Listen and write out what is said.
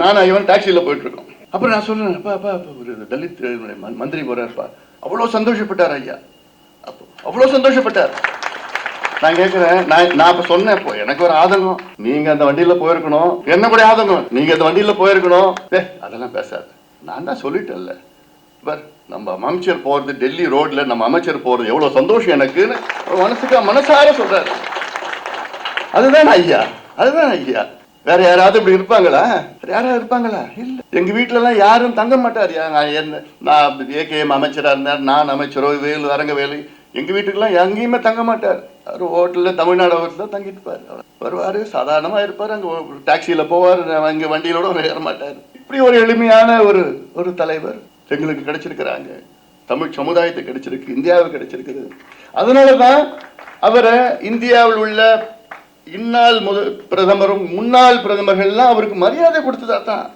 நானும் இவன் டாக்ஸியில் போயிட்டு இருக்கோம். அப்புறம் நான் சொல்றேன், அப்பா அப்பா ஒரு தலித் மந்திரி போறாருப்பா. அவ்வளோ சந்தோஷப்பட்டார் ஐயா, அப்போ அவ்வளோ சந்தோஷப்பட்டார். நான் கேட்கிறேன், நான் இப்ப சொன்னேன், இப்போ எனக்கு ஒரு ஆதங்கம், நீங்க அந்த வண்டியில போயிருக்கணும், என்ன கூட ஆதங்கம், நீங்க அந்த வண்டியில போயிருக்கணும். அதெல்லாம் பேசாது, நான் தான் சொல்லிட்டேன்ல. பர் நம்ம அமைச்சர் போறது, டெல்லி ரோட்ல நம்ம அமைச்சர் போறது எவ்வளவு சந்தோஷம் எனக்குன்னு மனசார சொல்றாரு. அதுதான் ஐயா, அதுதான் ஐயா. வேற யாராவது இப்படி இருப்பாங்களா? யாராவது இருப்பாங்களா? இல்ல. எங்க வீட்டுல எல்லாம் யாரும் தங்க மாட்டார். நான் ஏகேஎம் அமைச்சரா இருந்தார், நான் அமைச்சரோ வேலு அரங்கவேலு, எங்க வீட்டுக்கெல்லாம் எங்கேயுமே தங்க மாட்டார். அவர் ஹோட்டல்ல, தமிழ்நாடு ஹோட்டல்ல தங்கிட்டு இருப்பாரு. வருவாரு, சாதாரணமா இருப்பாரு, அங்க டாக்ஸியில போவார், அங்க வண்டியிலோட ஏற மாட்டார். இப்படி ஒரு எளிமையான ஒரு தலைவர் எங்களுக்கு கிடைச்சிருக்கிறாங்க. தமிழ் சமுதாயத்துக்கு கிடைச்சிருக்கு, இந்தியாவுக்கு கிடைச்சிருக்குது. அதனாலதான் அவரை இந்தியாவில் உள்ள இந்நாள் பிரதமரும் முன்னாள் பிரதமர்கள்லாம் அவருக்கு மரியாதை கொடுத்ததா தான்.